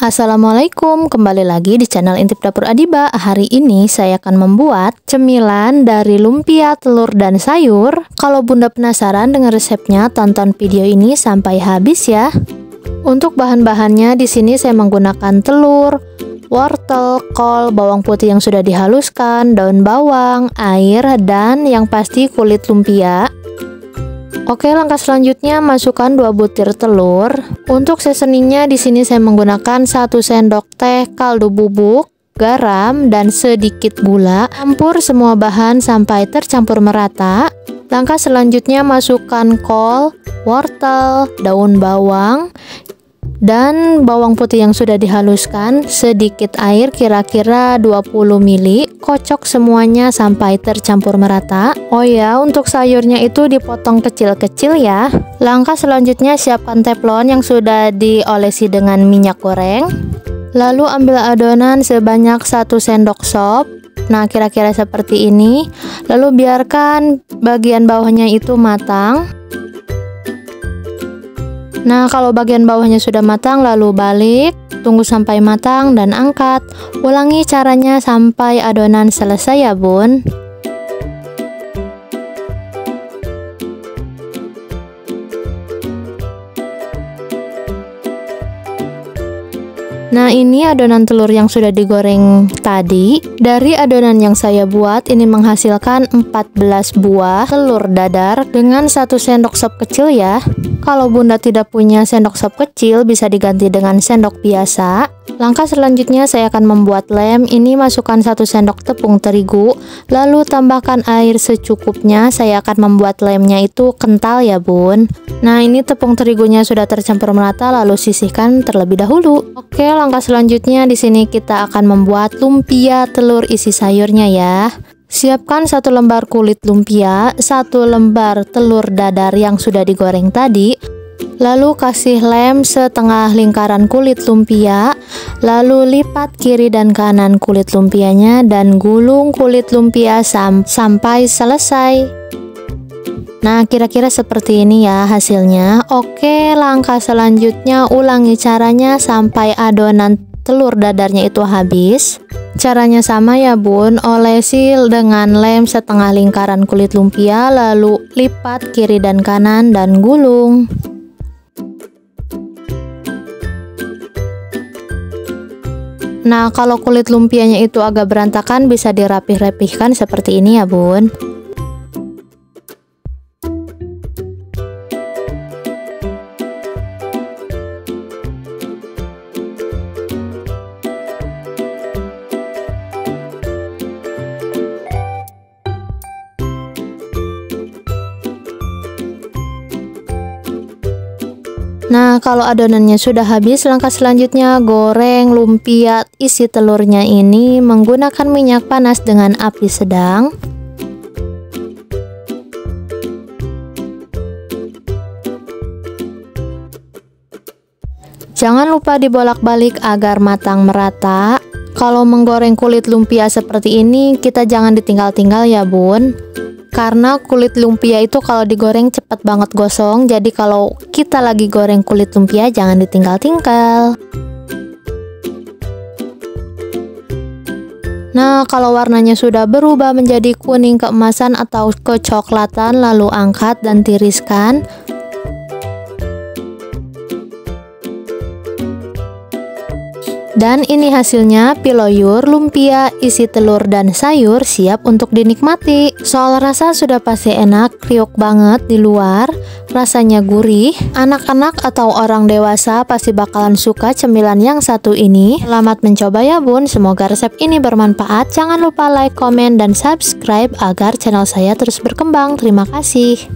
Assalamualaikum, kembali lagi di channel Intip Dapur Adiba. Hari ini saya akan membuat cemilan dari lumpia, telur, dan sayur. Kalau Bunda penasaran dengan resepnya, tonton video ini sampai habis ya. Untuk bahan-bahannya di sini saya menggunakan telur, wortel, kol, bawang putih yang sudah dihaluskan, daun bawang, air, dan yang pasti kulit lumpia. Oke, langkah selanjutnya masukkan 2 butir telur. Untuk seasoningnya di sini saya menggunakan 1 sendok teh kaldu bubuk, garam, dan sedikit gula. Campur semua bahan sampai tercampur merata. Langkah selanjutnya masukkan kol, wortel, daun bawang, dan bawang putih yang sudah dihaluskan, sedikit air kira-kira 20 ml. Kocok semuanya sampai tercampur merata. Oh ya, untuk sayurnya itu dipotong kecil-kecil ya. Langkah selanjutnya siapkan teflon yang sudah diolesi dengan minyak goreng. Lalu ambil adonan sebanyak 1 sendok sop. Nah, kira-kira seperti ini. Lalu biarkan bagian bawahnya itu matang. Nah, kalau bagian bawahnya sudah matang, lalu balik, tunggu sampai matang dan angkat. Ulangi caranya sampai adonan selesai ya bun. Nah, ini adonan telur yang sudah digoreng tadi. Dari adonan yang saya buat, ini menghasilkan 14 buah telur dadar dengan 1 sendok sop kecil ya. Kalau Bunda tidak punya sendok sop kecil, bisa diganti dengan sendok biasa. Langkah selanjutnya saya akan membuat lem. Ini masukkan 1 sendok tepung terigu, lalu tambahkan air secukupnya. Saya akan membuat lemnya itu kental ya bun. Nah, ini tepung terigunya sudah tercampur merata, lalu sisihkan terlebih dahulu. Oke, langkah selanjutnya di sini kita akan membuat lumpia telur isi sayurnya ya. Siapkan 1 lembar kulit lumpia, 1 lembar telur dadar yang sudah digoreng tadi. Lalu kasih lem setengah lingkaran kulit lumpia, lalu lipat kiri dan kanan kulit lumpianya dan gulung kulit lumpia sampai selesai. Nah, kira-kira seperti ini ya hasilnya. Oke, langkah selanjutnya ulangi caranya sampai adonan telur dadarnya itu habis. Caranya sama ya bun, olesi dengan lem setengah lingkaran kulit lumpia, lalu lipat kiri dan kanan dan gulung. Nah, kalau kulit lumpianya itu agak berantakan, bisa dirapih-rapihkan seperti ini ya bun. Nah, kalau adonannya sudah habis, langkah selanjutnya goreng lumpia isi telurnya ini menggunakan minyak panas dengan api sedang. Jangan lupa dibolak-balik agar matang merata. Kalau menggoreng kulit lumpia seperti ini, kita jangan ditinggal-tinggal ya bun. Karena kulit lumpia itu kalau digoreng cepat banget gosong. Jadi kalau kita lagi goreng kulit lumpia, jangan ditinggal-tinggal. Nah, kalau warnanya sudah berubah menjadi kuning keemasan atau kecoklatan, lalu angkat dan tiriskan. Dan ini hasilnya, piloyur lumpia isi telur dan sayur siap untuk dinikmati. Soal rasa sudah pasti enak, kriuk banget di luar, rasanya gurih. Anak-anak atau orang dewasa pasti bakalan suka cemilan yang satu ini. Selamat mencoba ya bun, semoga resep ini bermanfaat. Jangan lupa like, komen, dan subscribe agar channel saya terus berkembang. Terima kasih.